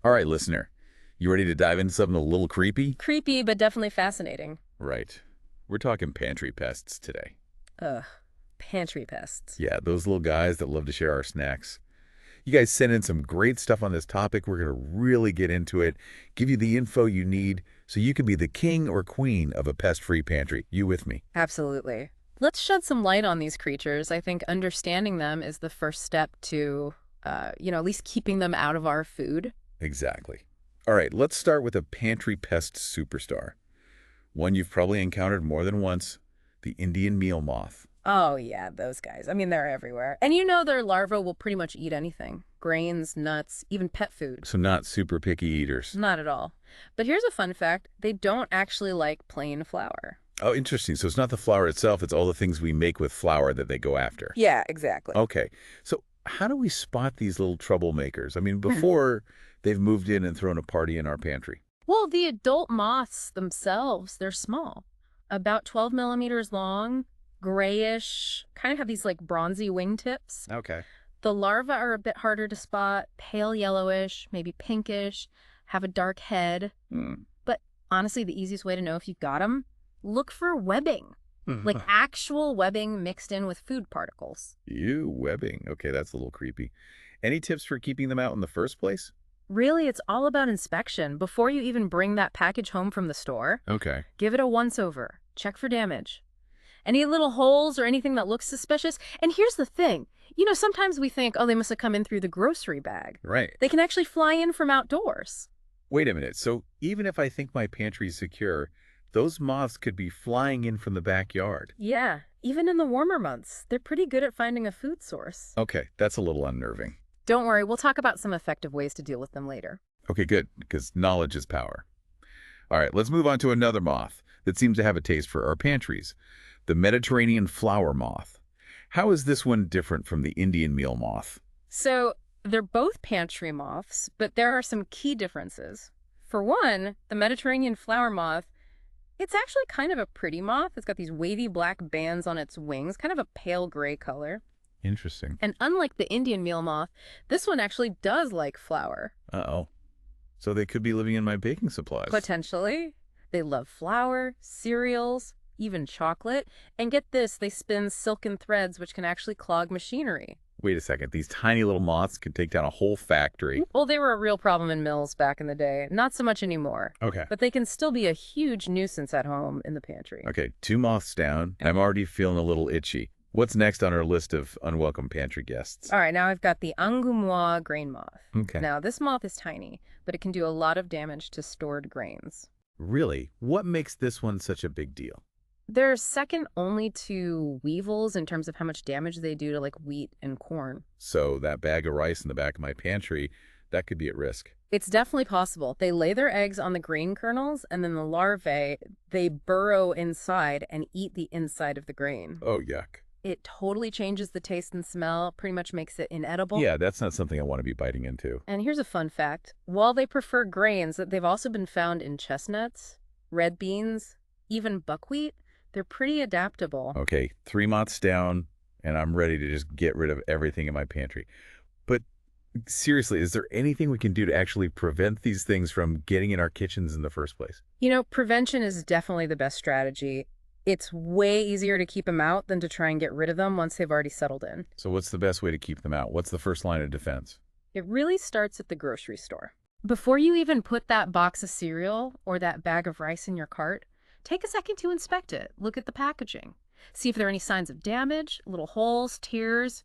All right, listener, you ready to dive into something a little creepy? Creepy, but definitely fascinating. Right. We're talking pantry pests today. Ugh, pantry pests. Yeah, those little guys that love to share our snacks. You guys sent in some great stuff on this topic. We're going to really get into it, give you the info you need so you can be the king or queen of a pest-free pantry. You with me? Absolutely. Let's shed some light on these creatures. I think understanding them is the first step to, at least keeping them out of our food. Exactly. All right, let's start with a pantry pest superstar. One you've probably encountered more than once, the Indian meal moth. Oh, yeah, those guys. I mean, they're everywhere. And their larvae will pretty much eat anything. Grains, nuts, even pet food. So not super picky eaters. Not at all. But here's a fun fact. They don't actually like plain flour. Oh, interesting. So it's not the flour itself, it's all the things we make with flour that they go after. Yeah, exactly. Okay. So how do we spot these little troublemakers? I mean, before they've moved in and thrown a party in our pantry. Well, the adult moths themselves, they're small, about 12 millimeters long, grayish, kind of have these like bronzy wingtips. Okay. The larvae are a bit harder to spot, pale yellowish, maybe pinkish, have a dark head. Hmm. But honestly, the easiest way to know if you've got them, look for webbing, like actual webbing mixed in with food particles. Ew, webbing. Okay, that's a little creepy. Any tips for keeping them out in the first place? Really, it's all about inspection. Before you even bring that package home from the store, Okay. give it a once-over. Check for damage. Any little holes or anything that looks suspicious. And here's the thing. Sometimes we think, oh, they must have come in through the grocery bag. Right. They can actually fly in from outdoors. Wait a minute. So even if I think my pantry's secure, those moths could be flying in from the backyard. Yeah, even in the warmer months, they're pretty good at finding a food source. Okay, that's a little unnerving. Don't worry, we'll talk about some effective ways to deal with them later. Okay, good, because knowledge is power. All right, let's move on to another moth that seems to have a taste for our pantries, the Mediterranean flower moth. How is this one different from the Indian meal moth? So, they're both pantry moths, but there are some key differences. For one, the Mediterranean flower moth, it's actually kind of a pretty moth. It's got these wavy black bands on its wings, kind of a pale gray color. Interesting. And unlike the Indian meal moth, this one actually does like flour. Uh-oh. So they could be living in my baking supplies. Potentially. They love flour, cereals, even chocolate. And get this, they spin silken threads, which can actually clog machinery. Wait a second. These tiny little moths could take down a whole factory. Well, they were a real problem in mills back in the day. Not so much anymore. Okay. But they can still be a huge nuisance at home in the pantry. Okay, 2 moths down. I'm already feeling a little itchy. What's next on our list of unwelcome pantry guests? All right, now I've got the Angoumois grain moth. Okay. Now, this moth is tiny, but it can do a lot of damage to stored grains. Really? What makes this one such a big deal? They're second only to weevils in terms of how much damage they do to like wheat and corn. So that bag of rice in the back of my pantry, that could be at risk. It's definitely possible. They lay their eggs on the grain kernels, and then the larvae, they burrow inside and eat the inside of the grain. Oh, yuck. It totally changes the taste and smell, pretty much makes it inedible. Yeah, that's not something I want to be biting into. And here's a fun fact. While they prefer grains, they've also been found in chestnuts, red beans, even buckwheat. They're pretty adaptable. Okay, 3 moths down, and I'm ready to just get rid of everything in my pantry. But seriously, is there anything we can do to actually prevent these things from getting in our kitchens in the first place? Prevention is definitely the best strategy. It's way easier to keep them out than to try and get rid of them once they've already settled in. So what's the best way to keep them out? What's the first line of defense? It really starts at the grocery store. Before you even put that box of cereal or that bag of rice in your cart, take a second to inspect it. Look at the packaging. See if there are any signs of damage, little holes, tears,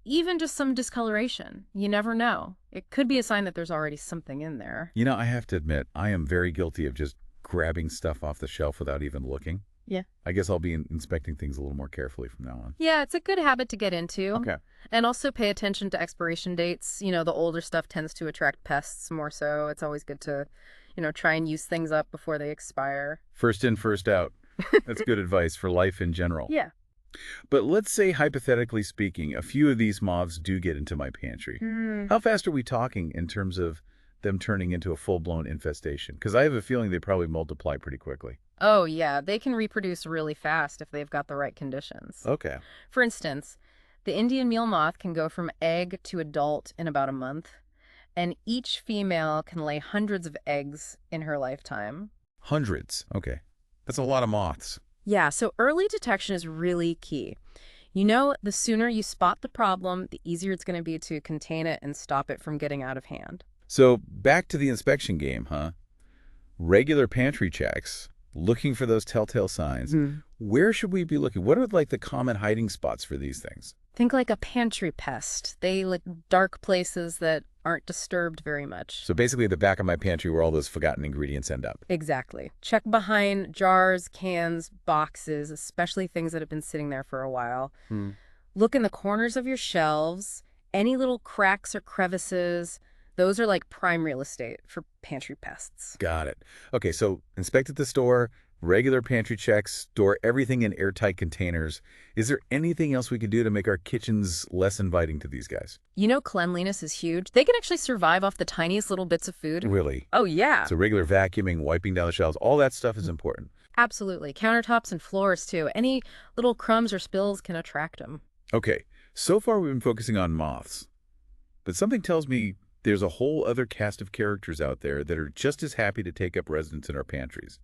even just some discoloration. You never know. It could be a sign that there's already something in there. I have to admit, I am very guilty of just grabbing stuff off the shelf without even looking. Yeah. I guess I'll be inspecting things a little more carefully from now on. Yeah, it's a good habit to get into. Okay. And also pay attention to expiration dates. The older stuff tends to attract pests more so. It's always good to, try and use things up before they expire. First in, first out. That's good advice for life in general. Yeah. But let's say, hypothetically speaking, a few of these moths do get into my pantry. How fast are we talking in terms of them turning into a full-blown infestation? Because I have a feeling they probably multiply pretty quickly. Oh, yeah. They can reproduce really fast if they've got the right conditions. Okay. For instance, the Indian meal moth can go from egg to adult in about a month. and each female can lay hundreds of eggs in her lifetime. Hundreds. Okay. That's a lot of moths. Yeah, so early detection is really key. The sooner you spot the problem, the easier it's going to be to contain it and stop it from getting out of hand. So back to the inspection game, huh? Regular pantry checks, looking for those telltale signs. Where should we be looking? What are like the common hiding spots for these things? Think like a pantry pest. They like dark places that aren't disturbed very much. So basically the back of my pantry where all those forgotten ingredients end up. Exactly. Check behind jars, cans, boxes, especially things that have been sitting there for a while. Look in the corners of your shelves. Any little cracks or crevices, those are like prime real estate for pantry pests. Got it. Okay, so inspect at the store, regular pantry checks, store everything in airtight containers. Is there anything else we can do to make our kitchens less inviting to these guys? Cleanliness is huge. They can actually survive off the tiniest little bits of food. Really? Oh, yeah. So regular vacuuming, wiping down the shelves, all that stuff is important. Absolutely. Countertops and floors, too. Any little crumbs or spills can attract them. Okay, so far we've been focusing on moths, but something tells me there's a whole other cast of characters out there that are just as happy to take up residence in our pantries.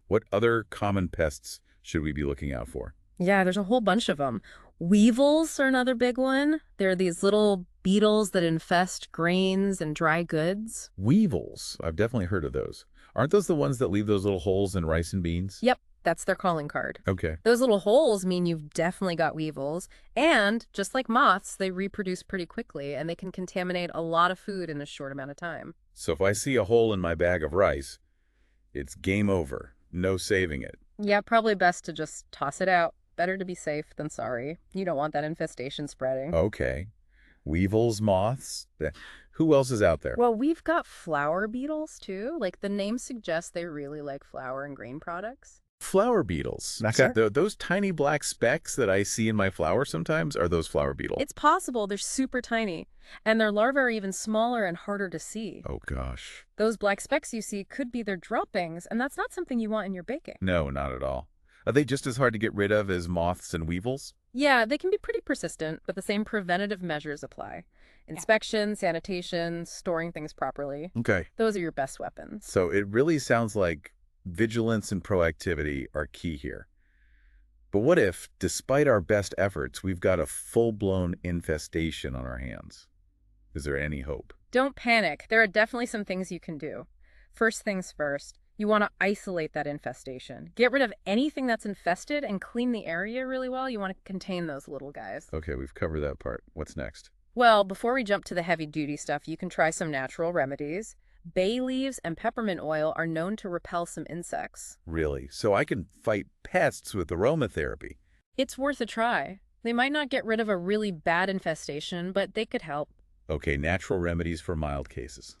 What other common pests should we be looking out for? Yeah, there's a whole bunch of them. Weevils are another big one. They're these little beetles that infest grains and dry goods. Weevils. I've definitely heard of those. Aren't those the ones that leave those little holes in rice and beans? Yep, that's their calling card. Okay. Those little holes mean you've definitely got weevils. And just like moths, they reproduce pretty quickly, and they can contaminate a lot of food in a short amount of time. So if I see a hole in my bag of rice, it's game over. No saving it. Yeah, probably best to just toss it out. Better to be safe than sorry. You don't want that infestation spreading. Okay. Weevils, moths. Who else is out there? Well, we've got flour beetles, too. Like the name suggests they really like flour and grain products. Flower beetles. Okay. So those tiny black specks that I see in my flour sometimes are those flower beetles. It's possible they're super tiny, and their larvae are even smaller and harder to see. Oh, gosh. Those black specks you see could be their droppings, and that's not something you want in your baking. No, not at all. Are they just as hard to get rid of as moths and weevils? Yeah, they can be pretty persistent, but the same preventative measures apply. Inspection, sanitation, storing things properly. Okay. Those are your best weapons. So it really sounds like vigilance and proactivity are key here. But what if, despite our best efforts, we've got a full-blown infestation on our hands? Is there any hope? Don't panic. There are definitely some things you can do. First things first, you want to isolate that infestation. Get rid of anything that's infested and clean the area really well. You want to contain those little guys. Okay, we've covered that part. What's next? Well, before we jump to the heavy-duty stuff, you can try some natural remedies. Bay leaves and peppermint oil are known to repel some insects. Really? So I can fight pests with aromatherapy? It's worth a try. They might not get rid of a really bad infestation, but they could help. Okay, natural remedies for mild cases.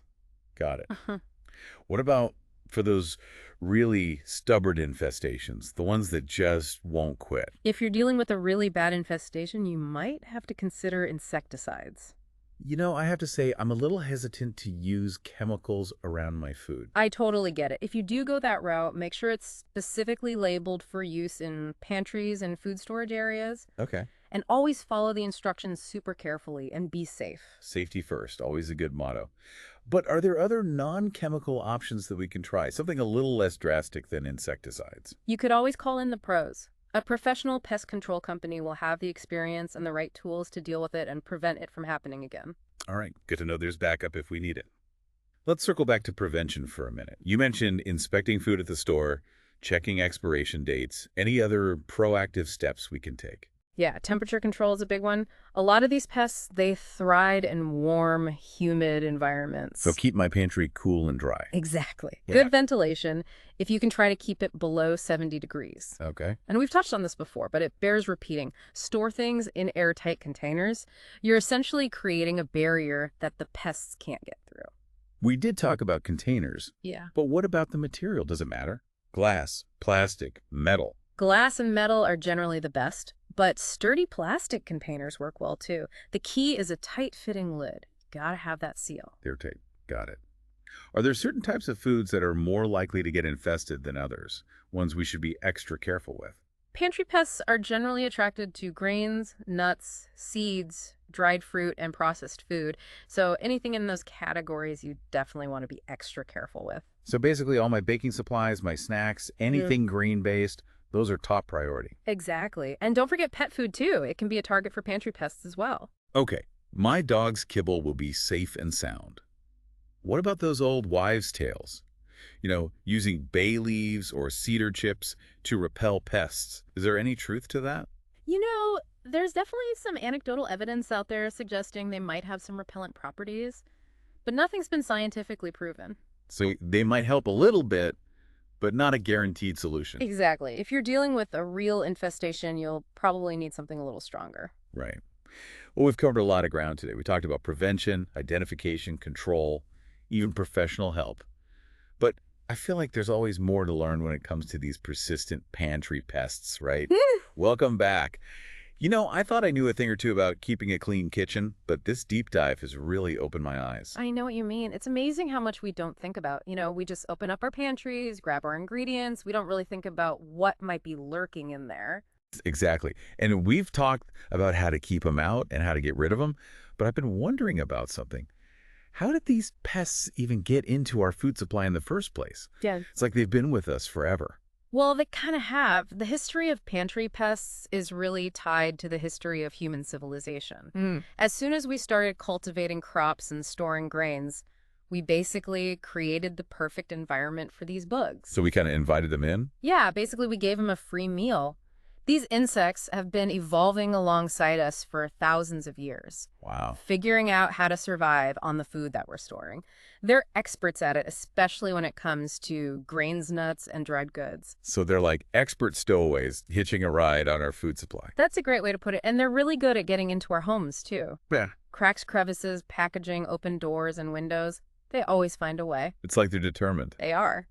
Got it. What about for those really stubborn infestations, the ones that just won't quit? If you're dealing with a really bad infestation, you might have to consider insecticides. I have to say, I'm a little hesitant to use chemicals around my food. I totally get it. If you do go that route, make sure it's specifically labeled for use in pantries and food storage areas. Okay. And always follow the instructions super carefully and be safe. Safety first, always a good motto. But are there other non-chemical options that we can try? Something a little less drastic than insecticides? You could always call in the pros. A professional pest control company will have the experience and the right tools to deal with it and prevent it from happening again. All right, good to know there's backup if we need it. Let's circle back to prevention for a minute. You mentioned inspecting food at the store, checking expiration dates, any other proactive steps we can take. Yeah, temperature control is a big one. A lot of these pests, they thrive in warm, humid environments. So keep my pantry cool and dry. Exactly. Yeah. Good ventilation if you can try to keep it below 70 degrees. Okay. And we've touched on this before, but it bears repeating. Store things in airtight containers. You're essentially creating a barrier that the pests can't get through. We did talk about containers, Yeah. but what about the material? Does it matter? Glass, plastic, metal. Glass and metal are generally the best, but sturdy plastic containers work well too. The key is a tight-fitting lid. Gotta have that seal. Airtight. Got it. Are there certain types of foods that are more likely to get infested than others? Ones we should be extra careful with? Pantry pests are generally attracted to grains, nuts, seeds, dried fruit, and processed food. So anything in those categories you definitely want to be extra careful with. So basically all my baking supplies, my snacks, anything green-based, those are top priority. Exactly. And don't forget pet food too. It can be a target for pantry pests as well. Okay, my dog's kibble will be safe and sound. What about those old wives' tales? Using bay leaves or cedar chips to repel pests. Is there any truth to that? There's definitely some anecdotal evidence out there suggesting they might have some repellent properties, but nothing's been scientifically proven. So they might help a little bit, but not a guaranteed solution. Exactly. If you're dealing with a real infestation, you'll probably need something a little stronger. Right. Well, we've covered a lot of ground today. We talked about prevention, identification, control, even professional help. But I feel like there's always more to learn when it comes to these persistent pantry pests, right? Welcome back. I thought I knew a thing or two about keeping a clean kitchen, but this deep dive has really opened my eyes. I know what you mean. It's amazing how much we don't think about. We just open up our pantries, grab our ingredients. We don't really think about what might be lurking in there. Exactly. And we've talked about how to keep them out and how to get rid of them, but I've been wondering about something. How did these pests even get into our food supply in the first place? Yeah. It's like they've been with us forever. Well, they kind of have. The history of pantry pests is really tied to the history of human civilization. As soon as we started cultivating crops and storing grains, we basically created the perfect environment for these bugs. So we kind of invited them in? Yeah, basically we gave them a free meal. These insects have been evolving alongside us for thousands of years. Wow. Figuring out how to survive on the food that we're storing. They're experts at it, especially when it comes to grains, nuts, and dried goods. So they're like expert stowaways hitching a ride on our food supply. That's a great way to put it. And they're really good at getting into our homes, too. Yeah. Cracks, crevices, packaging, open doors, and windows. They always find a way. It's like they're determined. They are.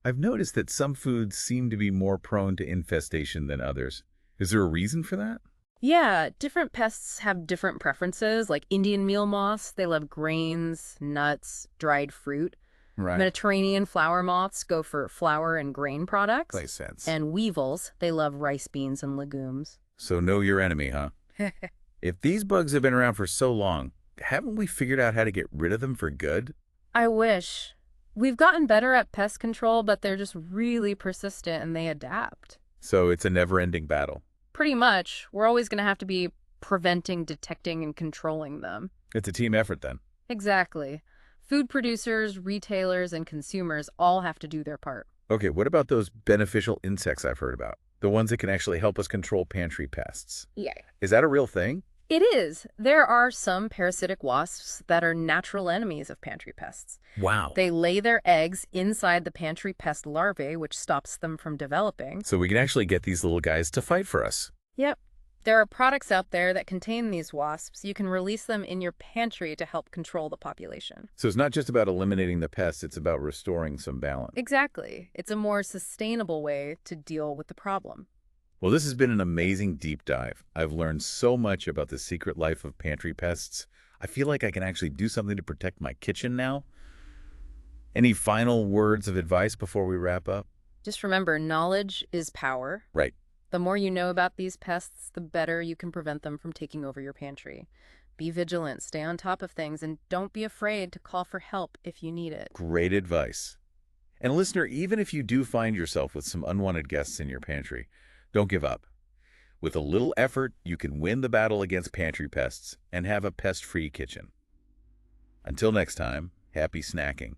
I've noticed that some foods seem to be more prone to infestation than others. Is there a reason for that? Yeah, different pests have different preferences, like Indian meal moths. They love grains, nuts, dried fruit. Right. Mediterranean flower moths go for flour and grain products. Makes sense. And weevils, they love rice, beans, and legumes. So know your enemy, huh? If these bugs have been around for so long, haven't we figured out how to get rid of them for good? I wish. We've gotten better at pest control, but they're just really persistent and they adapt. So it's a never-ending battle. Pretty much. We're always going to have to be preventing, detecting, and controlling them. It's a team effort then. Exactly. Food producers, retailers, and consumers all have to do their part. Okay, what about those beneficial insects I've heard about? The ones that can actually help us control pantry pests. Yeah. Is that a real thing? It is. There are some parasitic wasps that are natural enemies of pantry pests. Wow. They lay their eggs inside the pantry pest larvae, which stops them from developing. So we can actually get these little guys to fight for us. Yep. There are products out there that contain these wasps. You can release them in your pantry to help control the population. So it's not just about eliminating the pests, it's about restoring some balance. Exactly. It's a more sustainable way to deal with the problem. Well, this has been an amazing deep dive. I've learned so much about the secret life of pantry pests. I feel like I can actually do something to protect my kitchen now. Any final words of advice before we wrap up? Just remember, knowledge is power. Right. The more you know about these pests, the better you can prevent them from taking over your pantry. Be vigilant, stay on top of things, and don't be afraid to call for help if you need it. Great advice. And listener, even if you do find yourself with some unwanted guests in your pantry, don't give up. With a little effort, you can win the battle against pantry pests and have a pest-free kitchen. Until next time, happy snacking.